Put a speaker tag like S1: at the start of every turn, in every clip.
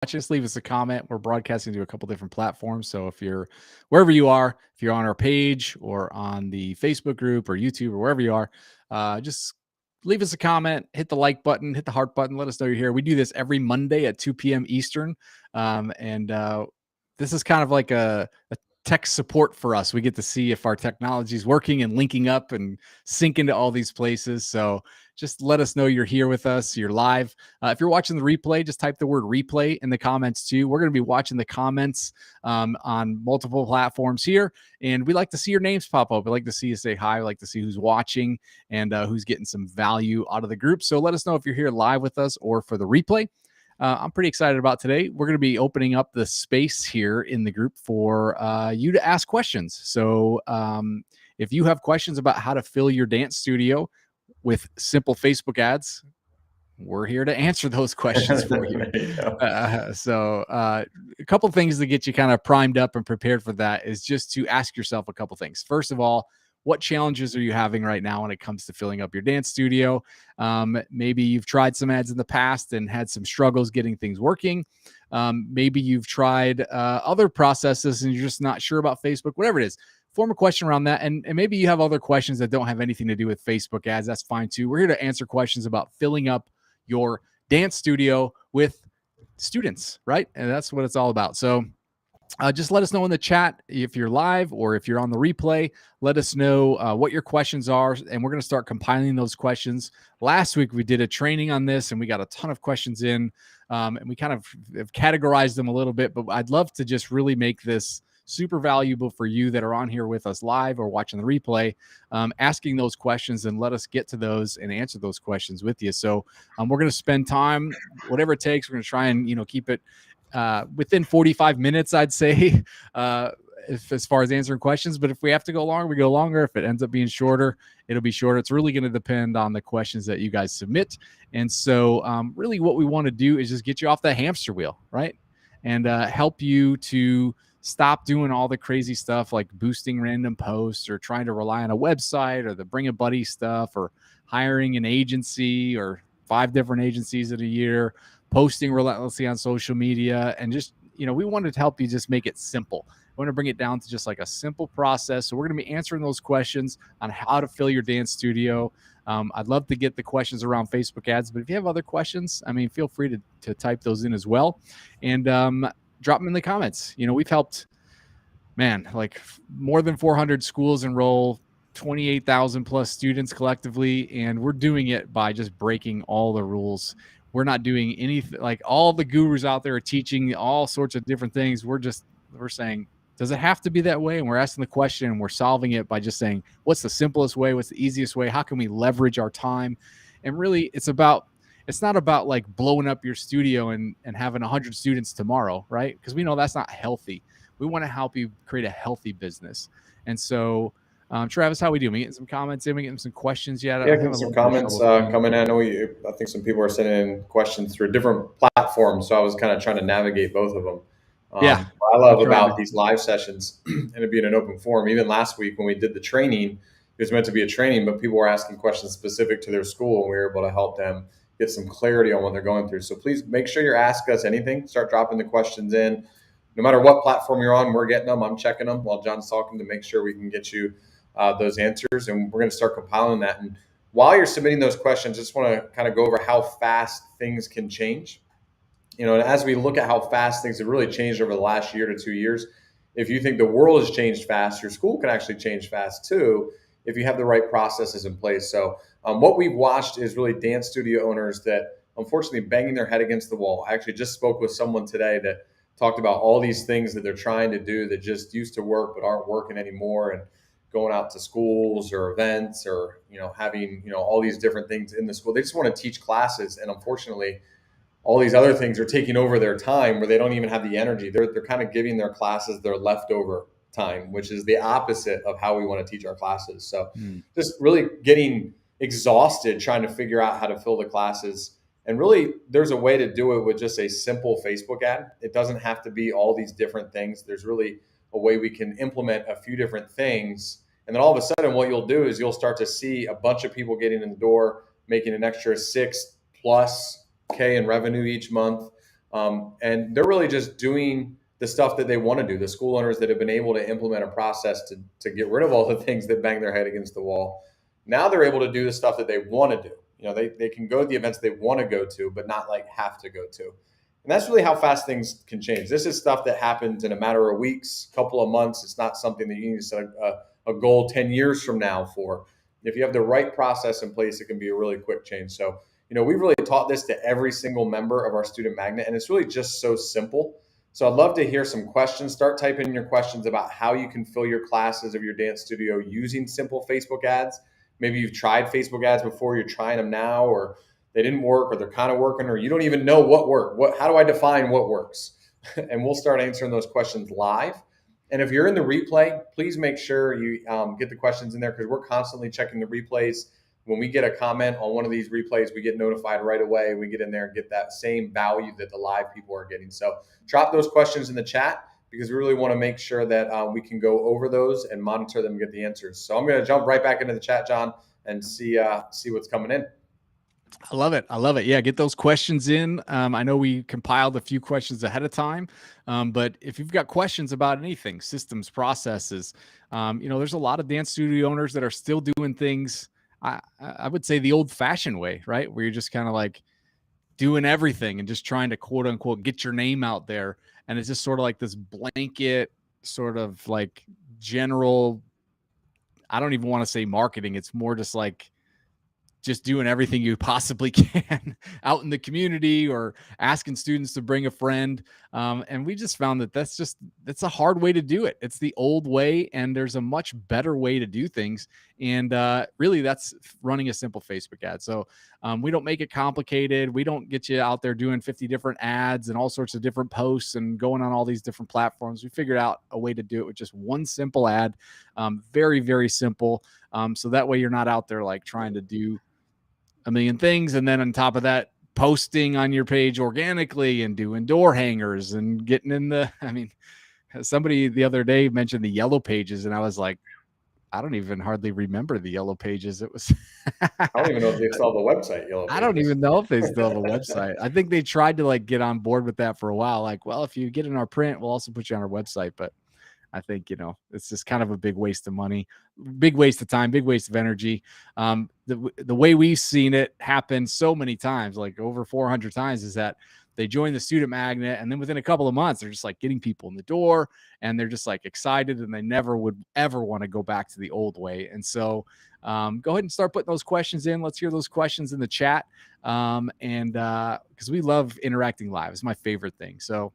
S1: us, leave us a comment. We're broadcasting to a couple different platforms. So if you're wherever you are, if you're on our page or on the Facebook group or YouTube or wherever you are, just leave us a comment, hit the like button, hit the heart button. Let us know you're here. We do this every Monday at 2 p.m. Eastern. And this is kind of like a tech support for us. We get to see if our technology is working and linking up and sync into all these places. So just let us know you're here with us. You're live. If you're watching the replay, just type the word replay in the comments too. We're going to be watching the comments on multiple platforms here, and we like to see your names pop up. We like to see you say hi. We like to see who's watching and who's getting some value out of the group. So let us know if you're here live with us or for the replay. I'm pretty excited about today. We're going to be opening up the space here in the group for you to ask questions. So if you have questions about how to fill your dance studio with simple Facebook ads, we're here to answer those questions for you. A couple things to get you kind of primed up and prepared for that is just to ask yourself a couple things. First of all, what challenges are you having right now when it comes to filling up your dance studio? Maybe you've tried some ads in the past and had some struggles getting things working. Maybe you've tried other processes and you're just not sure about Facebook, whatever it is. Form a question around that. And maybe you have other questions that don't have anything to do with Facebook ads. That's fine too. We're here to answer questions about filling up your dance studio with students, right? And that's what it's all about. So just let us know in the chat if you're live or if you're on the replay. Let us know what your questions are, and we're going to start compiling those questions. Last week, we did a training on this, and we got a ton of questions in, and we kind of have categorized them a little bit, but I'd love to just really make this super valuable for you that are on here with us live or watching the replay, asking those questions, and let us get to those and answer those questions with you. So we're going to spend time, whatever it takes. We're going to try and keep it within 45 minutes, I'd say, as far as answering questions. But if we have to go longer, we go longer. If it ends up being shorter, it'll be shorter. It's really going to depend on the questions that you guys submit. And so really what we want to do is just get you off that hamster wheel, right? And help you to stop doing all the crazy stuff like boosting random posts or trying to rely on a website or the bring a buddy stuff or hiring an agency or 5 different agencies in a year, posting relentlessly on social media. And just, we wanted to help you just make it simple. We want to bring it down to just like a simple process. So we're going to be answering those questions on how to fill your dance studio. I'd love to get the questions around Facebook ads, but if you have other questions, feel free to type those in as well. And drop them in the comments. We've helped, like more than 400 schools enroll, 28,000 plus students collectively, and we're doing it by just breaking all the rules. We're not doing anything like all the gurus out there are teaching all sorts of different things. We're saying, does it have to be that way? And we're asking the question and we're solving it by just saying, what's the simplest way? What's the easiest way? How can we leverage our time? And really it's not about like blowing up your studio and having 100 students tomorrow, right? Because we know that's not healthy. We want to help you create a healthy business. And so, Travis, how we doing? We getting some comments in? We getting some questions yet?
S2: Yeah, getting some comments coming in. I think some people are sending in questions through different platforms, so I was kind of trying to navigate both of them.
S1: Yeah.
S2: What I love about these live sessions and it being an open forum. Even last week when we did the training, it was meant to be a training, but people were asking questions specific to their school, and we were able to help them get some clarity on what they're going through. So please make sure you're asking us anything. Start dropping the questions in. No matter what platform you're on, we're getting them. I'm checking them while John's talking to make sure we can get you those answers, and we're going to start compiling that. And while you're submitting those questions, I just want to kind of go over how fast things can change. And as we look at how fast things have really changed over the last year to 2 years, if you think the world has changed fast, your school can actually change fast too if you have the right processes in place. So what we've watched is really dance studio owners that unfortunately banging their head against the wall. I actually just spoke with someone today that talked about all these things that they're trying to do that just used to work but aren't working anymore, and going out to schools or events or having all these different things in the school. They just want to teach classes, and unfortunately all these other things are taking over their time where they don't even have the energy. They're kind of giving their classes their leftover time, which is the opposite of how we want to teach our classes. So just really getting exhausted trying to figure out how to fill the classes. And really there's a way to do it with just a simple Facebook ad. It doesn't have to be all these different things. There's really a way we can implement a few different things. And then all of a sudden what you'll do is you'll start to see a bunch of people getting in the door, making an extra 6+ K in revenue each month. And they're really just doing the stuff that they want to do. The school owners that have been able to implement a process to get rid of all the things that bang their head against the wall, now they're able to do the stuff that they want to do. They can go to the events they want to go to, but not like have to go to. And that's really how fast things can change. This is stuff that happens in a matter of weeks, couple of months. It's not something that you need to set a goal 10 years from now for. If you have the right process in place, it can be a really quick change. So, we've really taught this to every single member of our student magnet, and it's really just so simple. So I'd love to hear some questions. Start typing in your questions about how you can fill your classes of your dance studio using simple Facebook ads. Maybe you've tried Facebook ads before, you're trying them now, or they didn't work, or they're kind of working, or you don't even know what worked. How do I define what works? And we'll start answering those questions live. And if you're in the replay, please make sure you get the questions in there, because we're constantly checking the replays. When we get a comment on one of these replays, we get notified right away. We get in there and get that same value that the live people are getting. So drop those questions in the chat, because we really want to make sure that we can go over those and monitor them and get the answers. So I'm going to jump right back into the chat, John, and see what's coming in.
S1: I love it. I love it. Yeah, get those questions in. I know we compiled a few questions ahead of time, but if you've got questions about anything, systems, processes, there's a lot of dance studio owners that are still doing things, I would say, the old-fashioned way, right? Where you're just kind of like doing everything and just trying to, quote unquote, get your name out there. And it's just sort of like this blanket sort of like general, I don't even want to say marketing. It's more just like just doing everything you possibly can out in the community, or asking students to bring a friend. And we just found that that's a hard way to do it. It's the old way, and there's a much better way to do things. And really, that's running a simple Facebook ad. So we don't make it complicated. We don't get you out there doing 50 different ads and all sorts of different posts and going on all these different platforms. We figured out a way to do it with just one simple ad. Very, very simple. So that way you're not out there like trying to do a million things, and then on top of that, posting on your page organically and doing door hangers and getting in somebody the other day mentioned the yellow pages, and I was like, I don't even hardly remember the yellow pages. It was
S2: I don't even know if they still have a website, Yellow Pages.
S1: I don't even know if they still have a website. I think they tried to like get on board with that for a while. Like, well, if you get in our print, we'll also put you on our website. But I think, it's just kind of a big waste of money, big waste of time, big waste of energy. The way we've seen it happen so many times, like over 400 times, is that they join the student magnet, and then within a couple of months, they're just like getting people in the door, and they're just like excited, and they never would ever want to go back to the old way. And so go ahead and start putting those questions in. Let's hear those questions in the chat. Because we love interacting live. It's my favorite thing. So,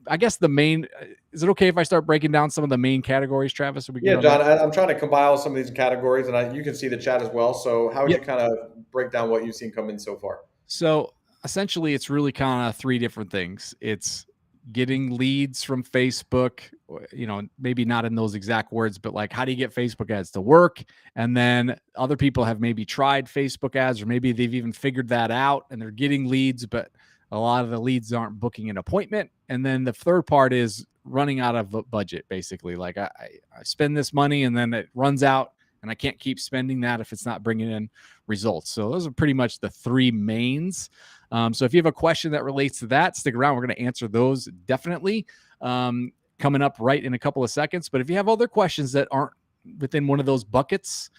S1: I guess is it okay if I start breaking down some of the main categories, Travis?
S2: Yeah, John, I'm trying to compile some of these categories, and you can see the chat as well. So how would you kind of break down what you've seen come in so far?
S1: So essentially, it's really kind of three different things. It's getting leads from Facebook, maybe not in those exact words, but like, how do you get Facebook ads to work? And then other people have maybe tried Facebook ads, or maybe they've even figured that out and they're getting leads, but a lot of the leads aren't booking an appointment. And then the third part is running out of a budget, basically. Like I spend this money and then it runs out, and I can't keep spending that if it's not bringing in results. So those are pretty much the three mains. So if you have a question that relates to that, stick around. We're going to answer those definitely coming up right in a couple of seconds. But if you have other questions that aren't within one of those buckets,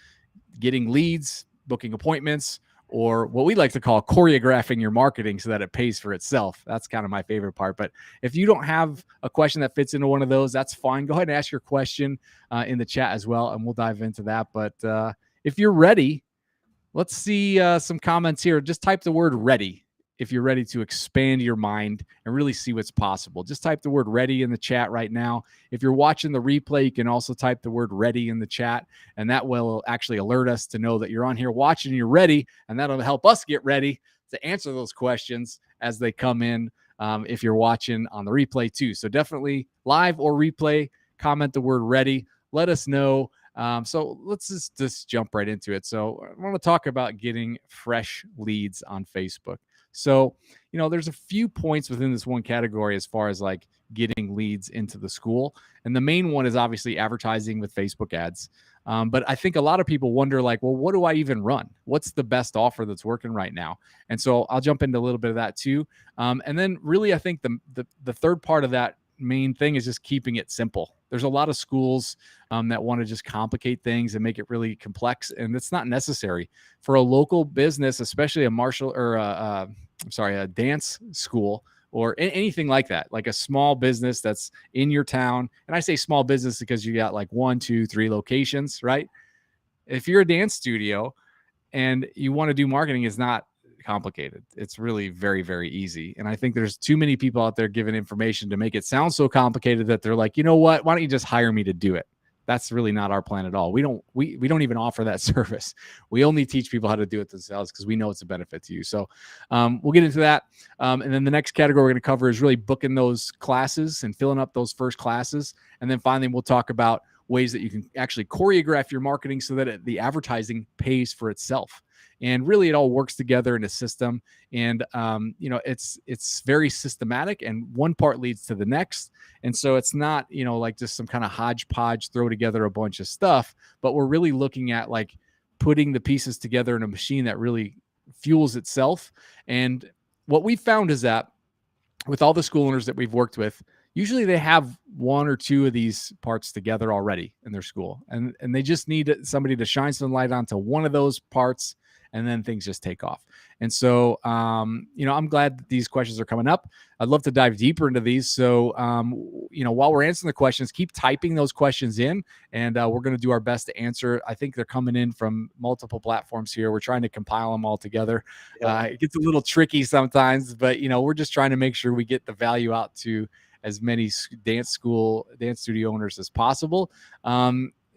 S1: getting leads, booking appointments, or what we like to call choreographing your marketing so that it pays for itself, that's kind of my favorite part. But if you don't have a question that fits into one of those, that's fine. Go ahead and ask your question in the chat as well, and we'll dive into that. But if you're ready, let's see some comments here. Just type the word ready if you're ready to expand your mind and really see what's possible. Just type the word ready in the chat right now. If you're watching the replay, you can also type the word ready in the chat, and that will actually alert us to know that you're on here watching and you're ready, and that'll help us get ready to answer those questions as they come in if you're watching on the replay too. So definitely live or replay, comment the word ready. Let us know. So let's just jump right into it. So I want to talk about getting fresh leads on Facebook. So, there's a few points within this one category as far as like getting leads into the school. And the main one is obviously advertising with Facebook ads. But I think a lot of people wonder, like, well, what do I even run? What's the best offer that's working right now? And so I'll jump into a little bit of that too. And then really, I think the third part of that main thing is just keeping it simple. There's a lot of schools that want to just complicate things and make it really complex, and it's not necessary for a local business, especially a martial or a dance school or anything like that, like a small business that's in your town. And I say small business because you got like 1, 2, 3 locations, right? If you're a dance studio and you want to do marketing, is not complicated. It's really very, very easy. And I think there's too many people out there giving information to make it sound so complicated that they're like, you know what? Why don't you just hire me to do it? That's really not our plan at all. We don't even offer that service. We only teach people how to do it themselves because we know it's a benefit to you. So we'll get into that. And then the next category we're going to cover is really booking those classes and filling up those first classes. And then finally, we'll talk about ways that you can actually choreograph your marketing so that the advertising pays for itself. And really, it all works together in a system. And it's very systematic, and one part leads to the next. And so it's not like just some kind of hodgepodge, throw together a bunch of stuff, but we're really looking at like putting the pieces together in a machine that really fuels itself. And what we found is that with all the school owners that we've worked with, usually they have 1 or 2 of these parts together already in their school, and they just need somebody to shine some light onto one of those parts, and then things just take off. And so, I'm glad that these questions are coming up. I'd love to dive deeper into these. So, while we're answering the questions, keep typing those questions in, and we're going to do our best to answer. I think they're coming in from multiple platforms here. We're trying to compile them all together.
S2: Yeah.
S1: It gets a little tricky sometimes, but, we're just trying to make sure we get the value out to as many dance studio owners as possible.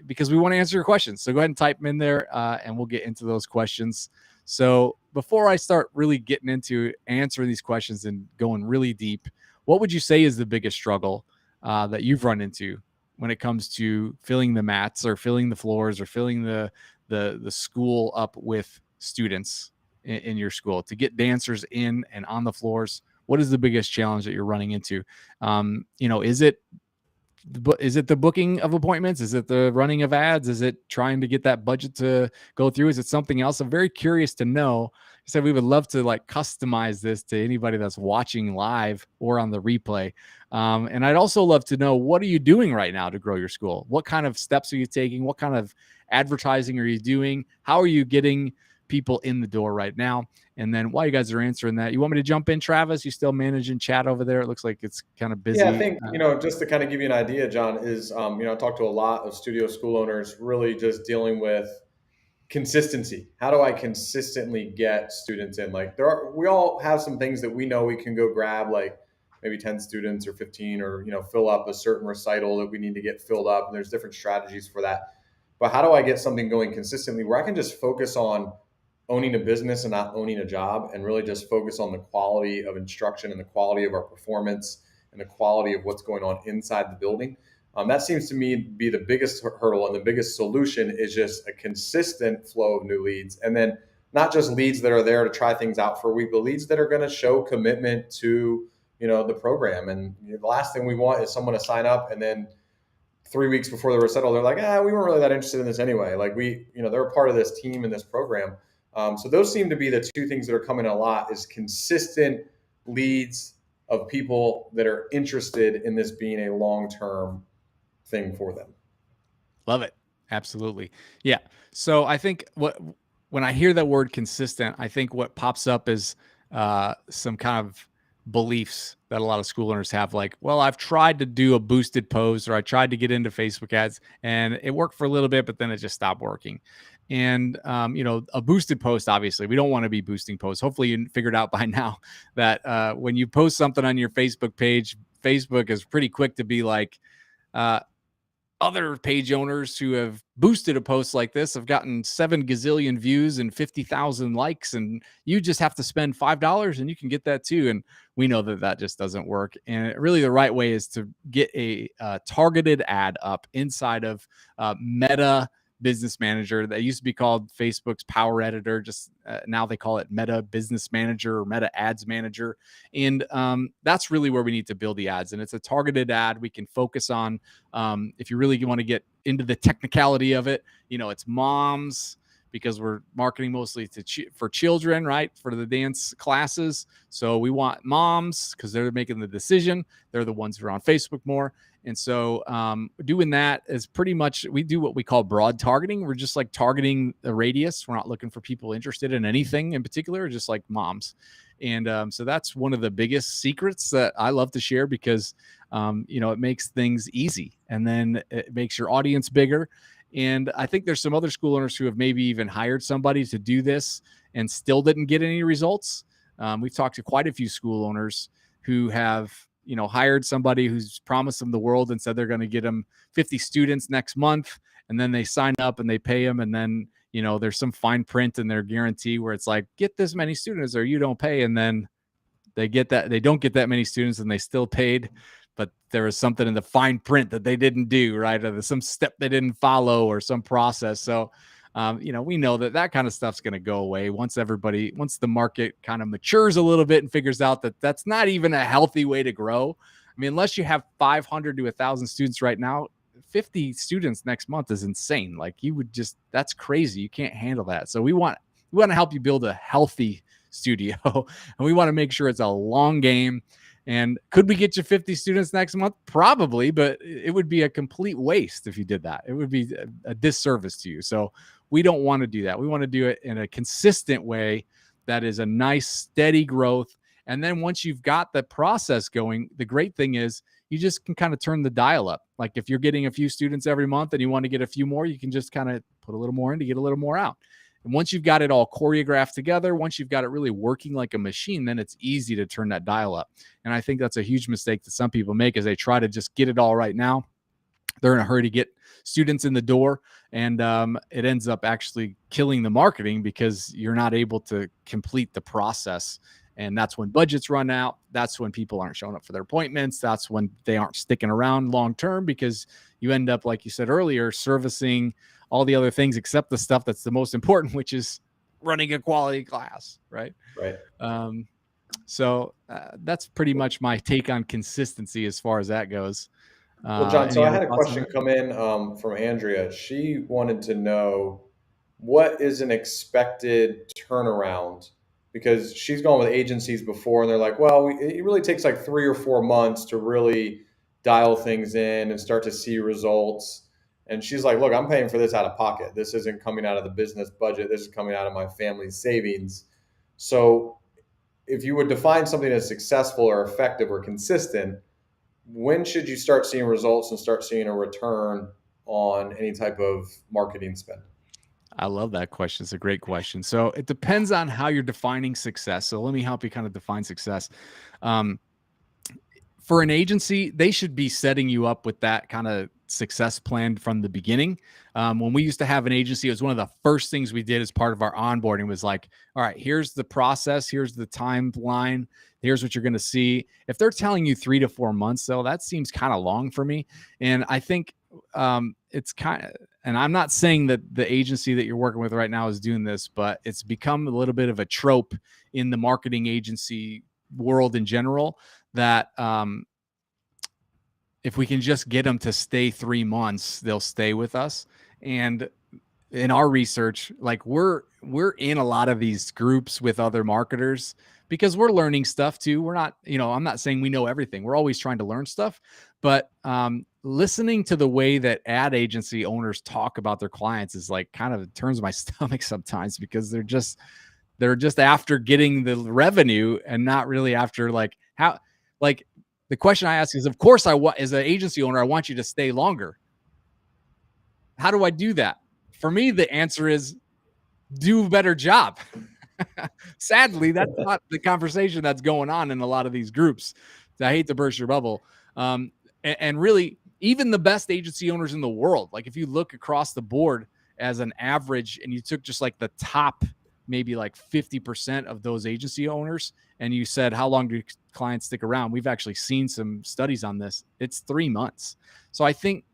S1: Because we want to answer your questions. So go ahead and type them in there, and we'll get into those questions. So before I start really getting into answering these questions and going really deep, what would you say is the biggest struggle that you've run into when it comes to filling the mats or filling the floors or filling the school up with students in your school to get dancers in and on the floors? What is the biggest challenge that you're running into? Is it the booking of appointments? Is it the running of ads? Is it trying to get that budget to go through? Is it something else? I'm very curious to know. I said we would love to like customize this to anybody that's watching live or on the replay. And I'd also love to know, what are you doing right now to grow your school? What kind of steps are you taking? What kind of advertising are you doing? How are you getting people in the door right now? And then while you guys are answering that, you want me to jump in, Travis? You still managing chat over there? It looks like it's kind of busy.
S2: Yeah, I think, just to kind of give you an idea, John, is, I talked to a lot of studio school owners really just dealing with consistency. How do I consistently get students in? Like we all have some things that we know we can go grab, like maybe 10 students or 15, or, fill up a certain recital that we need to get filled up. And there's different strategies for that. But how do I get something going consistently where I can just focus on owning a business and not owning a job, and really just focus on the quality of instruction and the quality of our performance and the quality of what's going on inside the building? That seems to me be the biggest hurdle, and the biggest solution is just a consistent flow of new leads. And then not just leads that are there to try things out for a week, but leads that are going to show commitment to, the program. And the last thing we want is someone to sign up and then 3 weeks before the recital, they're like, we weren't really that interested in this anyway. Like they're a part of this team and this program. So those seem to be the 2 things that are coming a lot, is consistent leads of people that are interested in this being a long-term thing for them.
S1: Love it. Absolutely. Yeah. So I think when I hear that word consistent, I think what pops up is some kind of beliefs that a lot of school owners have, like, well, I've tried to do a boosted post, or I tried to get into Facebook ads and it worked for a little bit, but then it just stopped working. And, a boosted post, obviously, we don't want to be boosting posts. Hopefully you figured out by now that when you post something on your Facebook page, Facebook is pretty quick to be like, other page owners who have boosted a post like this have gotten 7 gazillion views and 50,000 likes, and you just have to spend $5 and you can get that too. And we know that just doesn't work. And really the right way is to get a targeted ad up inside of Meta Business Manager. That used to be called Facebook's Power Editor. Just now they call it Meta Business Manager or Meta Ads Manager. And that's really where we need to build the ads. And it's a targeted ad. We can focus on, if you really want to get into the technicality of it, it's moms, because we're marketing mostly for children, right? For the dance classes. So we want moms because they're making the decision. They're the ones who are on Facebook more. And so doing that is pretty much, we do what we call broad targeting. We're just like targeting the radius. We're not looking for people interested in anything in particular, just like moms. And so that's one of the biggest secrets that I love to share, because it makes things easy, and then it makes your audience bigger. And I think there's some other school owners who have maybe even hired somebody to do this and still didn't get any results. We've talked to quite a few school owners who have, hired somebody who's promised them the world and said they're going to get them 50 students next month. And then they sign up and they pay them. And then, there's some fine print in their guarantee where it's like, get this many students or you don't pay. And then they don't get that many students and they still paid, but there was something in the fine print that they didn't do, right? Or there's some step they didn't follow or some process. So, we know that kind of stuff's going to go away once the market kind of matures a little bit and figures out that that's not even a healthy way to grow. I mean, unless you have 500 to 1,000 students right now, 50 students next month is insane. Like that's crazy. You can't handle that. So we want to help you build a healthy studio, and we want to make sure it's a long game. And could we get you 50 students next month? Probably, but it would be a complete waste if you did that. It would be a disservice to you. So we don't want to do that. We want to do it in a consistent way that is a nice, steady growth. And then once you've got the process going, the great thing is you just can kind of turn the dial up. Like if you're getting a few students every month and you want to get a few more, you can just kind of put a little more in to get a little more out. And once you've got it all choreographed together, once you've got it really working like a machine, then it's easy to turn that dial up. And I think that's a huge mistake that some people make, is they try to just get it all right now. They're in a hurry to get students in the door, and it ends up actually killing the marketing because you're not able to complete the process. And that's when budgets run out. That's when people aren't showing up for their appointments. That's when they aren't sticking around long term, because you end up, like you said earlier, servicing all the other things except the stuff that's the most important, which is running a quality class, right?
S2: Right.
S1: So that's pretty much my take on consistency as far as that goes.
S2: Well, John, so I had a question come in from Andrea. She wanted to know, what is an expected turnaround? Because she's gone with agencies before, and they're like, well, it really takes like 3 or 4 months to really dial things in and start to see results. And she's like, look, I'm paying for this out of pocket. This isn't coming out of the business budget. This is coming out of my family's savings. So if you would define something as successful or effective or consistent, when should you start seeing results and start seeing a return on any type of marketing spend?
S1: I love that question. It's a great question. So it depends on how you're defining success. So let me help you kind of define success. For an agency, they should be setting you up with that kind of success plan from the beginning. When we used to have an agency, it was one of the first things we did as part of our onboarding was like, all right, here's the process. Here's the timeline. Here's what you're going to see. If they're telling you 3 to 4 months, though, that seems kind of long for me. And I think it's kind of, and I'm not saying that the agency that you're working with right now is doing this, but it's become a little bit of a trope in the marketing agency world in general that if we can just get them to stay 3 months, they'll stay with us. And in our research, like we're in a lot of these groups with other marketers because we're learning stuff too. We're not, I'm not saying we know everything. We're always trying to learn stuff, but listening to the way that ad agency owners talk about their clients is like kind of turns my stomach sometimes, because they're just after getting the revenue and not really after like how, like the question I ask is, of course as an agency owner, I want you to stay longer. How do I do that? For me, the answer is do a better job. Sadly, that's not the conversation that's going on in a lot of these groups. I hate to burst your bubble. And really, even the best agency owners in the world, like if you look across the board as an average and you took just like the top, maybe like 50% of those agency owners, and you said, how long do clients stick around? We've actually seen some studies on this. It's 3 months. So I think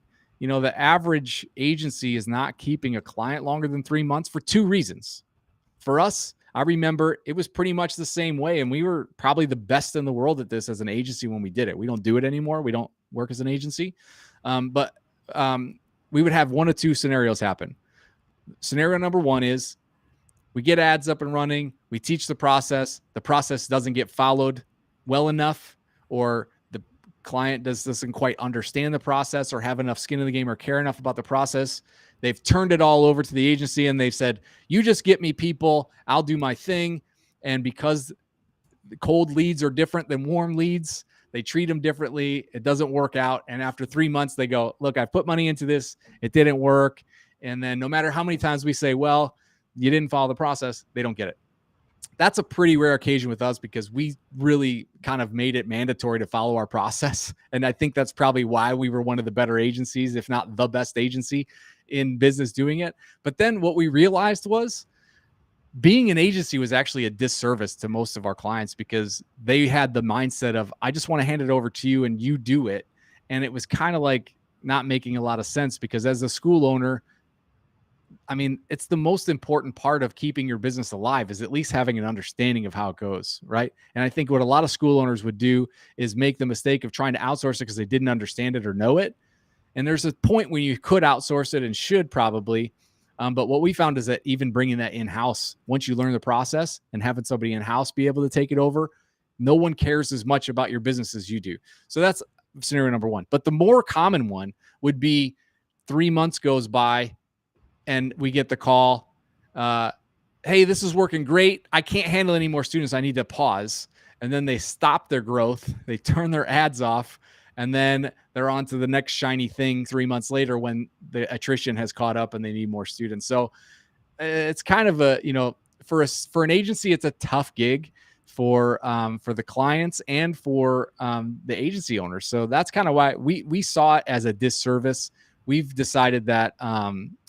S1: the average agency is not keeping a client longer than 3 months for 2 reasons. For us, I remember it was pretty much the same way, and we were probably the best in the world at this as an agency when we did it. We don't do it anymore. We don't work as an agency. But we would have one of two scenarios happen. Scenario number one is we get ads up and running. We teach the process. The process doesn't get followed well enough, or the client doesn't quite understand the process or have enough skin in the game or care enough about the process. They've turned it all over to the agency and they've said, you just get me people, I'll do my thing. And because the cold leads are different than warm leads, they treat them differently. It doesn't work out. And after 3 months, they go, look, I put money into this. It didn't work. And then no matter how many times we say, well, you didn't follow the process, they don't get it. That's a pretty rare occasion with us because we really kind of made it mandatory to follow our process. And I think that's probably why we were one of the better agencies, if not the best agency in business doing it. But then what we realized was being an agency was actually a disservice to most of our clients because they had the mindset of, I just want to hand it over to you and you do it. And it was kind of like not making a lot of sense because as a school owner, I mean, it's the most important part of keeping your business alive is at least having an understanding of how it goes, right? And I think what a lot of school owners would do is make the mistake of trying to outsource it because they didn't understand it or know it. And there's a point when you could outsource it and should probably. But what we found is that even bringing that in-house, once you learn the process and having somebody in-house be able to take it over, no one cares as much about your business as you do. So that's scenario number one. But the more common one would be 3 months goes by and we get the call, hey, this is working great. I can't handle any more students. I need to pause. And then they stop their growth. They turn their ads off. And then they're on to the next shiny thing 3 months later when the attrition has caught up and they need more students. So it's kind of a, for an agency, it's a tough gig for the clients and for the agency owners. So that's kind of why we saw it as a disservice. We've decided that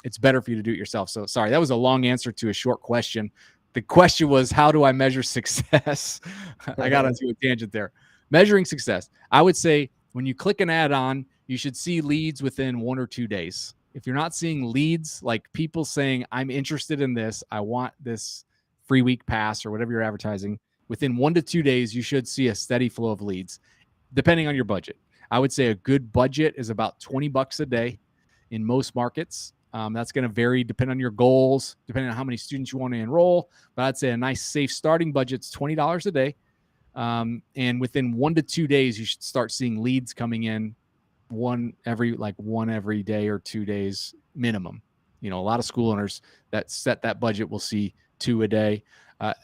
S1: it's better for you to do it yourself. So sorry, that was a long answer to a short question. The question was, how do I measure success? I got onto a tangent there. Measuring success. I would say when you click an ad on, you should see leads within 1 or 2 days. If you're not seeing leads, like people saying, I'm interested in this, I want this free week pass or whatever you're advertising, within 1 to 2 days, you should see a steady flow of leads, depending on your budget. I would say a good budget is about $20 a day in most markets. That's going to vary depending on your goals, depending on how many students you want to enroll. But I'd say a nice, safe starting budget is $20 a day. And within 1 to 2 days, you should start seeing leads coming in one every day or 2 days minimum. A lot of school owners that set that budget will see 2 a day,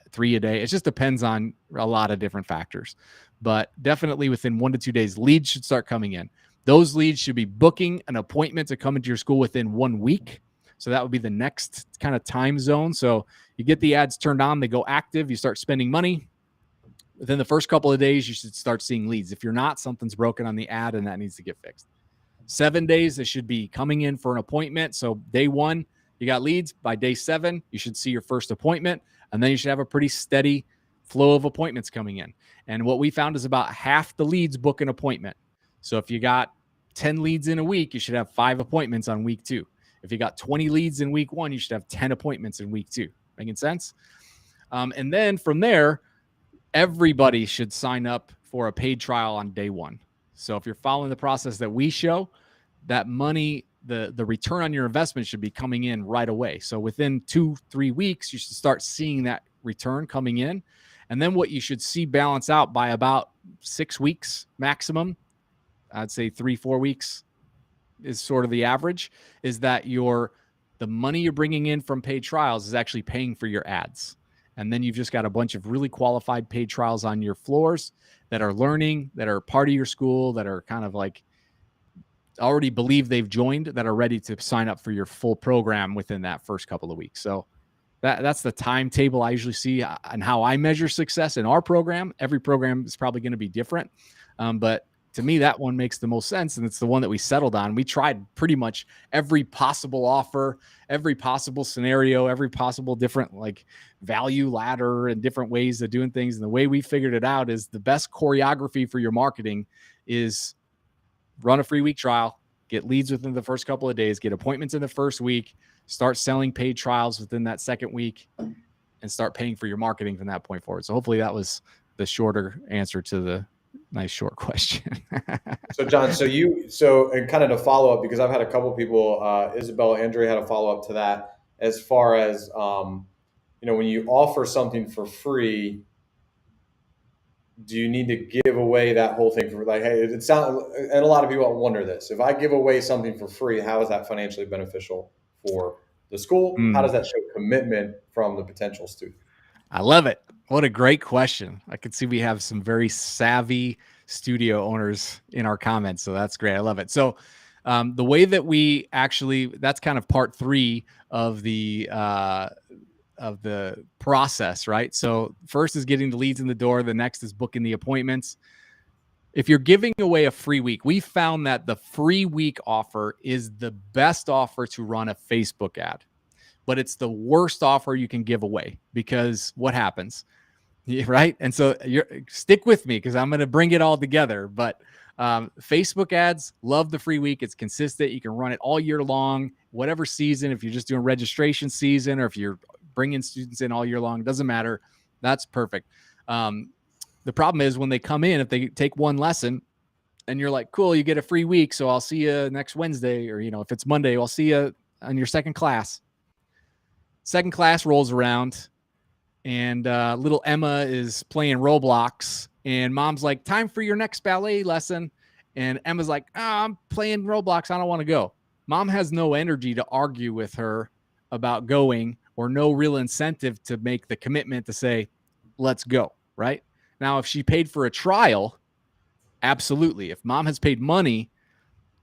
S1: 3 a day. It just depends on a lot of different factors. But definitely within 1 to 2 days, leads should start coming in. Those leads should be booking an appointment to come into your school within 1 week. So that would be the next kind of time zone. So you get the ads turned on, they go active, you start spending money. Within the first couple of days, you should start seeing leads. If you're not, something's broken on the ad and that needs to get fixed. 7 days, they should be coming in for an appointment. So day 1, you got leads. By day 7, you should see your first appointment. And then you should have a pretty steady flow of appointments coming in. And what we found is about half the leads book an appointment. So if you got 10 leads in a week, you should have 5 appointments on week 2. If you got 20 leads in week 1, you should have 10 appointments in week 2. Making sense? And then from there, everybody should sign up for a paid trial on day 1. So if you're following the process that we show, that money, the return on your investment should be coming in right away. So within 2-3 weeks, you should start seeing that return coming in. And then what you should see balance out by about 6 weeks maximum, I'd say 3-4 weeks is sort of the average, is that the money you're bringing in from paid trials is actually paying for your ads. And then you've just got a bunch of really qualified paid trials on your floors that are learning, that are part of your school, that are kind of like already believe they've joined, that are ready to sign up for your full program within that first couple of weeks. So that's the timetable I usually see and how I measure success in our program. Every program is probably going to be different. But to me, that one makes the most sense. And it's the one that we settled on. We tried pretty much every possible offer, every possible scenario, every possible different value ladder and different ways of doing things. And the way we figured it out is the best choreography for your marketing is run a free week trial, get leads within the first couple of days, get appointments in the first week, start selling paid trials within that second week, and start paying for your marketing from that point forward. So hopefully that was the shorter answer to the nice short question.
S2: So John, and kind of to follow up, because I've had a couple of people, Isabel, Andrea had a follow up to that, as far as, when you offer something for free, do you need to give away that whole thing for, like, hey, it sounds, and a lot of people wonder this, if I give away something for free, how is that financially beneficial for the school? How does that show commitment from the potential student?
S1: I love it. What a great question. I can see we have some very savvy studio owners in our comments. So that's great. I love it. So the way that we actually, that's kind of part 3 of the process, right? So first is getting the leads in the door. The next is booking the appointments. If you're giving away a free week, we found that the free week offer is the best offer to run a Facebook ad, but it's the worst offer you can give away, because what happens, right? And so stick with me, because I'm going to bring it all together. But Facebook ads, love the free week. It's consistent. You can run it all year long, whatever season. If you're just doing registration season, or if you're bringing students in all year long, it doesn't matter. That's perfect. The problem is when they come in, if they take one lesson and you're like, cool, you get a free week, so I'll see you next Wednesday, or, if it's Monday, I'll see you on your second class. Second class rolls around, and little Emma is playing Roblox, and mom's like, time for your next ballet lesson. And Emma's like, I'm playing Roblox, I don't want to go. Mom has no energy to argue with her about going, or no real incentive to make the commitment to say, let's go, right? Now, if she paid for a trial, absolutely. If mom has paid money,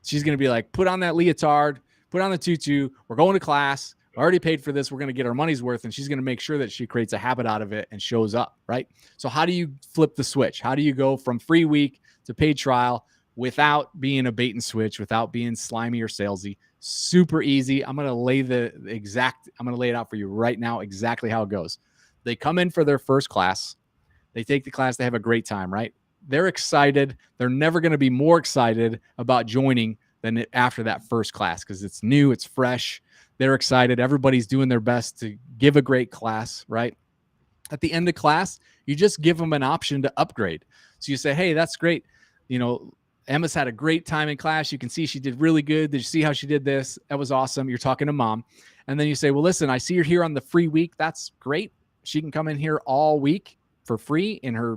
S1: she's going to be like, put on that leotard, put on the tutu, we're going to class, I already paid for this, we're going to get our money's worth. And she's going to make sure that she creates a habit out of it and shows up, right? So how do you flip the switch? How do you go from free week to paid trial without being a bait and switch, without being slimy or salesy? Super easy. I'm going to lay it out for you right now, exactly how it goes. They come in for their first class. They take the class. They have a great time, right? They're excited. They're never going to be more excited about joining than after that first class, because it's new, it's fresh. They're excited. Everybody's doing their best to give a great class, right? At the end of class, you just give them an option to upgrade. So you say, hey, that's great. Emma's had a great time in class. You can see she did really good. Did you see how she did this? That was awesome. You're talking to mom. And then you say, well, listen, I see you're here on the free week. That's great. She can come in here all week for free in her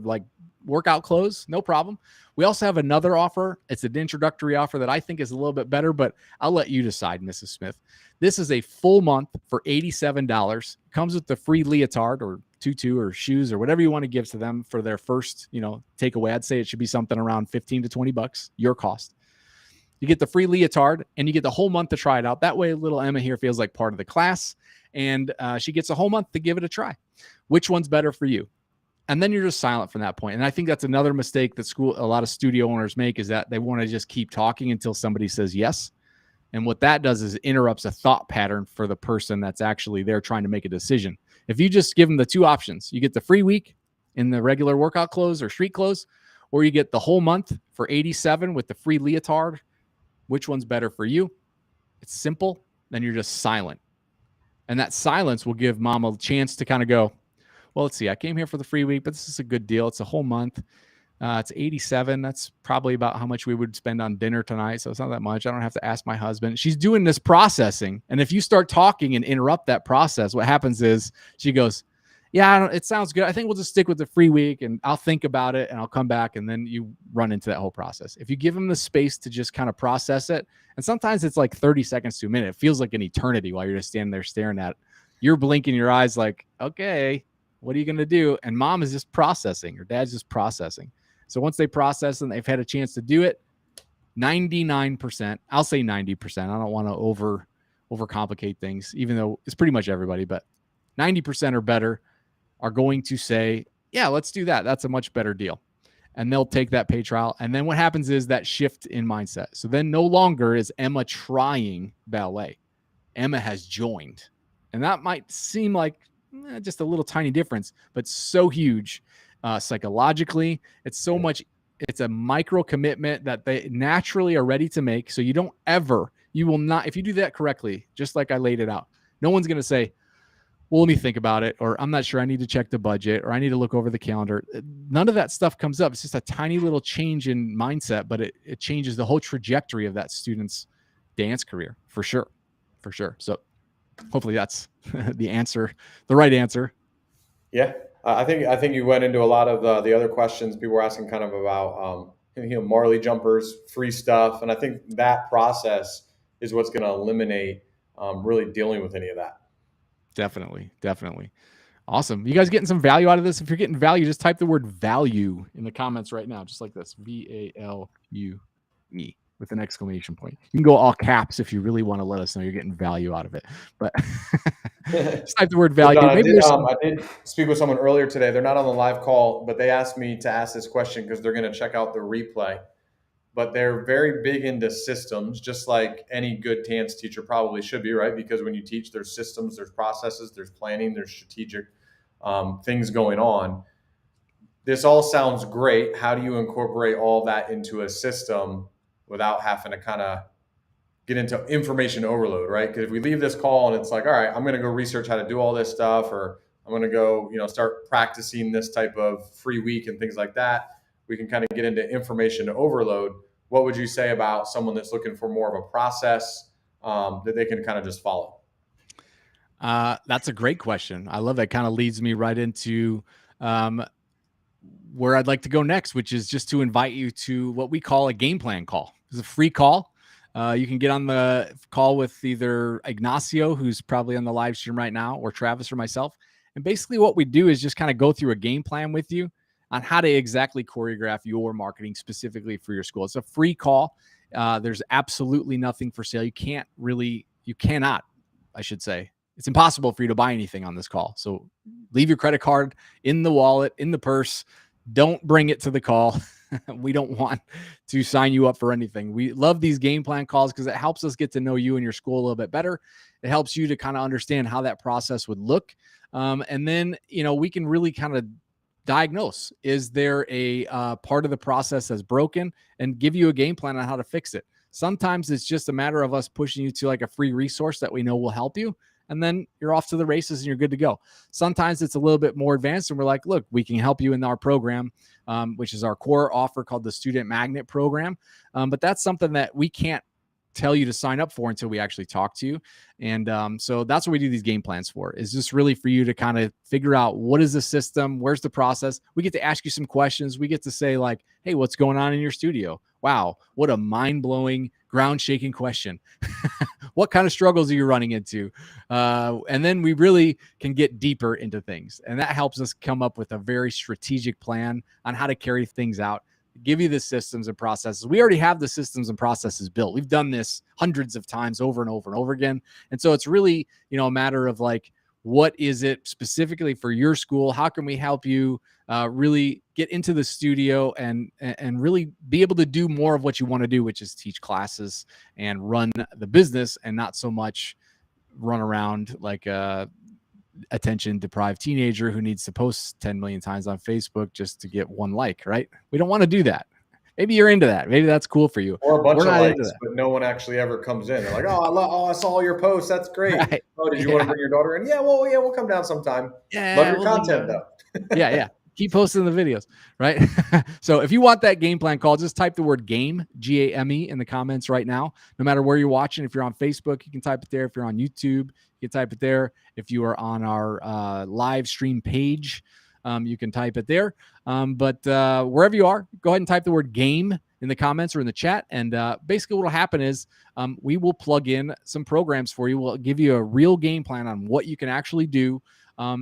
S1: workout clothes. No problem. We also have another offer. It's an introductory offer that I think is a little bit better, but I'll let you decide, Mrs. Smith. This is a full month for $87. Comes with the free leotard or tutu or shoes or whatever you want to give to them for their first, takeaway. I'd say it should be something around $15 to $20, your cost. You get the free leotard and you get the whole month to try it out. That way, little Emma here feels like part of the class, and she gets a whole month to give it a try. Which one's better for you? And then you're just silent from that point. And I think that's another mistake that a lot of studio owners make, is that they want to just keep talking until somebody says yes. And what that does is it interrupts a thought pattern for the person that's actually there trying to make a decision. If you just give them the two options, you get the free week in the regular workout clothes or street clothes, or you get the whole month for $87 with the free leotard, which one's better for you? It's simple. Then you're just silent. And that silence will give mom a chance to kind of go, well, let's see, I came here for the free week, but this is a good deal. It's a whole month. It's $87. That's probably about how much we would spend on dinner tonight. So it's not that much. I don't have to ask my husband. She's doing this processing. And if you start talking and interrupt that process, what happens is she goes, yeah, it sounds good. I think we'll just stick with the free week, and I'll think about it and I'll come back. And then you run into that whole process. If you give them the space to just kind of process it, and sometimes it's like 30 seconds to a minute. It feels like an eternity while you're just standing there staring at it. You're blinking your eyes like, okay, what are you going to do? And mom is just processing, or dad's just processing. So once they process and they've had a chance to do it, 99%, I'll say 90%. I don't want to overcomplicate things, even though it's pretty much everybody, but 90% or better are going to say, yeah, let's do that. That's a much better deal. And they'll take that pay trial. And then what happens is that shift in mindset. So then no longer is Emma trying ballet. Emma has joined. And that might seem like just a little tiny difference, but so huge psychologically. It's so much It's a micro commitment that they naturally are ready to make. So you will not, if you do that correctly, just like I laid it out, no one's going to say, well, let me think about it, or I'm not sure, I need to check the budget, or I need to look over the calendar. None of that stuff comes up. It's just a tiny little change in mindset, but it changes the whole trajectory of that student's dance career for sure. For sure. So hopefully that's the right answer.
S2: Yeah. I think you went into a lot of the other questions people were asking kind of about, Marley jumpers, free stuff. And I think that process is what's going to eliminate really dealing with any of that.
S1: Definitely. Awesome. You guys getting some value out of this? If you're getting value, just type the word value in the comments right now, just like this, VALUE with an exclamation point. You can go all caps if you really want to let us know you're getting value out of it. But just type the word value.
S2: John, I did speak with someone earlier today. They're not on the live call, but they asked me to ask this question because they're going to check out the replay. But they're very big into systems, just like any good dance teacher probably should be, right? Because when you teach, there's systems, there's processes, there's planning, there's strategic things going on. This all sounds great. How do you incorporate all that into a system without having to kind of get into information overload, right? Because if we leave this call and it's like, all right, I'm going to go research how to do all this stuff, or I'm going to go, start practicing this type of free week and things like that, we can kind of get into information overload. What would you say about someone that's looking for more of a process that they can kind of just follow?
S1: That's a great question. I love that. Kind of leads me right into where I'd like to go next, which is just to invite you to what we call a game plan call. It's a free call. You can get on the call with either Ignacio, who's probably on the live stream right now, or Travis or myself. And basically what we do is just kind of go through a game plan with you on how to exactly choreograph your marketing specifically for your school. It's a free call. There's absolutely nothing for sale. It's impossible for you to buy anything on this call. So leave your credit card in the wallet, in the purse. Don't bring it to the call. We don't want to sign you up for anything. We love these game plan calls because it helps us get to know you and your school a little bit better. It helps you to kind of understand how that process would look. And then, we can really kind of diagnose, is there a part of the process that's broken, and give you a game plan on how to fix it. Sometimes it's just a matter of us pushing you to like a free resource that we know will help you. And then you're off to the races and you're good to go. Sometimes it's a little bit more advanced and we're like, look, we can help you in our program, which is our core offer called the Student Magnet Program. But that's something that we can't tell you to sign up for until we actually talk to you. And so that's what we do these game plans for, is just really for you to kind of figure out, what is the system? Where's the process? We get to ask you some questions. We get to say like, hey, what's going on in your studio? Wow, what a mind-blowing, ground-shaking question. What kind of struggles are you running into? And then we really can get deeper into things. And that helps us come up with a very strategic plan on how to carry things out, give you the systems and processes. We already have the systems and processes built. We've done this hundreds of times over and over and over again. And so it's really, a matter of like, what is it specifically for your school? How can we help you really get into the studio and really be able to do more of what you want to do, which is teach classes and run the business, and not so much run around like a attention deprived teenager who needs to post 10 million times on Facebook just to get one like, right? We don't want to do that. Maybe you're into that. Maybe that's cool for you.
S2: Or a bunch of likes, but no one actually ever comes in. They're like, I saw all your posts. That's great. Right. Oh, did you want to bring your daughter in? Yeah, we'll come down sometime. Yeah, love your content though.
S1: Yeah. Keep posting the videos, right? So if you want that game plan call, just type the word game, GAME, in the comments right now. No matter where you're watching, if you're on Facebook, you can type it there. If you're on YouTube, you can type it there. If you are on our live stream page, you can type it there. But wherever you are, go ahead and type the word game in the comments or in the chat. And basically what will happen is we will plug in some programs for you. We'll give you a real game plan on what you can actually do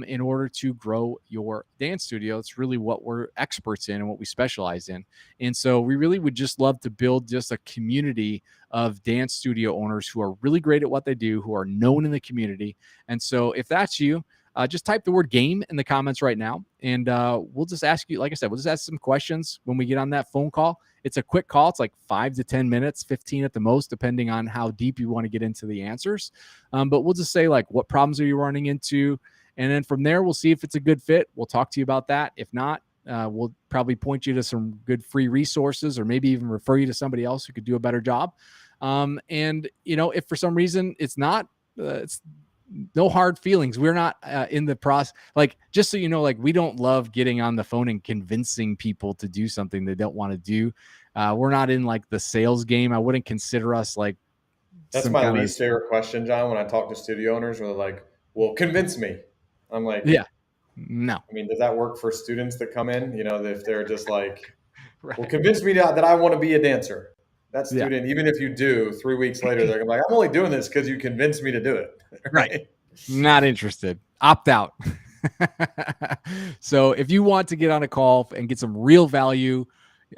S1: in order to grow your dance studio. It's really what we're experts in and what we specialize in. And so we really would just love to build just a community of dance studio owners who are really great at what they do, who are known in the community. And so if that's you, just type the word game in the comments right now. And we'll just ask you, like I said, we'll just ask some questions when we get on that phone call. It's a quick call. It's like 5 to 10 minutes, 15 at the most, depending on how deep you want to get into the answers. But we'll just say like, what problems are you running into? And then from there, we'll see if it's a good fit. We'll talk to you about that. If not, we'll probably point you to some good free resources, or maybe even refer you to somebody else who could do a better job. And if for some reason it's not, it's no hard feelings. We're not in the process. Like, just so you know, like, we don't love getting on the phone and convincing people to do something they don't want to do. We're not in like the sales game. I wouldn't consider us like
S2: That's
S1: some
S2: my
S1: kind of,
S2: least favorite question, John, when I talk to studio owners where they're like, well, convince me. I'm like,
S1: yeah, no,
S2: I mean, does that work for students that come in? If they're just like, well,
S1: right,
S2: convince me that I want to be a dancer. That
S1: yeah,
S2: student, even if you do, 3 weeks later, they're like, I'm only doing this because you convinced me to do it.
S1: right.
S2: Right?
S1: Not interested. Opt out. So if you want to get on a call and get some real value,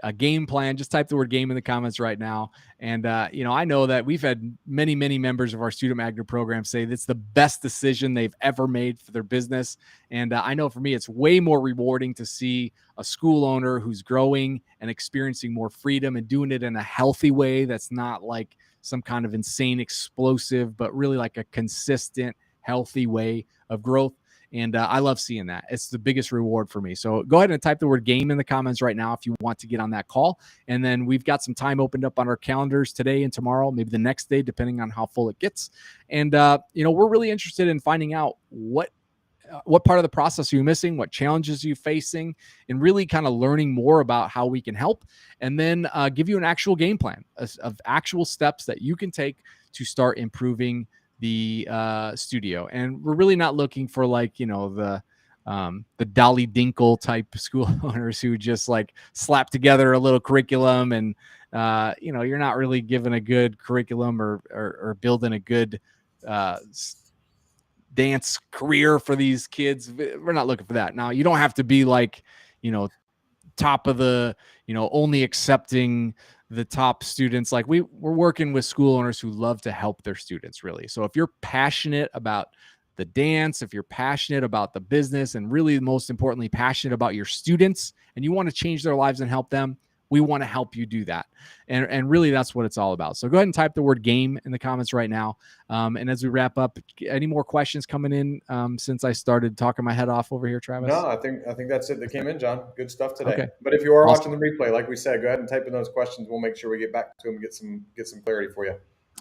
S1: a game plan, just type the word game in the comments right now. And, I know that we've had many, many members of our student magnet program say that's the best decision they've ever made for their business. And I know for me, it's way more rewarding to see a school owner who's growing and experiencing more freedom and doing it in a healthy way. That's not like some kind of insane explosive, but really like a consistent, healthy way of growth. And I love seeing that. It's the biggest reward for me. So go ahead and type the word game in the comments right now if you want to get on that call. And then we've got some time opened up on our calendars today and tomorrow, maybe the next day, depending on how full it gets. And, we're really interested in finding out what part of the process are you missing, what challenges are you facing, and really kind of learning more about how we can help, and then give you an actual game plan of actual steps that you can take to start improving the studio. And we're really not looking for like, the Dolly Dinkle type school owners who just like slap together a little curriculum and you're not really given a good curriculum or building a good dance career for these kids. We're not looking for that. Now, you don't have to be like, top of the, only accepting the top students. Like, we're working with school owners who love to help their students, really. So if you're passionate about the dance, if you're passionate about the business, and really most importantly, passionate about your students, and you want to change their lives and help them, we want to help you do that. And really, that's what it's all about. So go ahead and type the word game in the comments right now. And as we wrap up, any more questions coming in since I started talking my head off over here, Travis?
S2: No, I think that's it that came in, John. Good stuff today.
S1: Okay.
S2: But if you are
S1: Awesome.
S2: watching the replay, like we said, go ahead and type in those questions. We'll make sure we get back to them and get some clarity for you.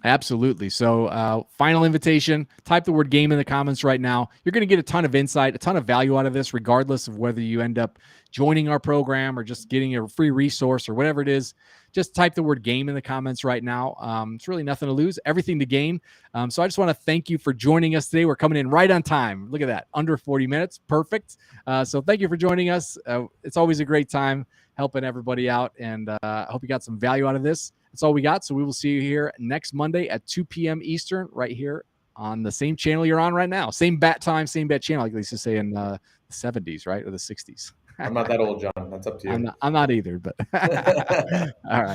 S1: Absolutely. So final invitation, type the word game in the comments right now. You're going to get a ton of insight, a ton of value out of this, regardless of whether you end up joining our program or just getting a free resource or whatever it is. Just type the word game in the comments right now. It's really nothing to lose, everything to gain. So I just want to thank you for joining us today. We're coming in right on time. Look at that, under 40 minutes. Perfect. So thank you for joining us. It's always a great time helping everybody out. And I hope you got some value out of this. That's all we got. So we will see you here next Monday at 2 p.m. Eastern, right here on the same channel you're on right now. Same bat time, same bat channel, like they used to say in the 70s, right? Or the 60s.
S2: I'm not that old, John. That's up to you.
S1: I'm not either, but all right.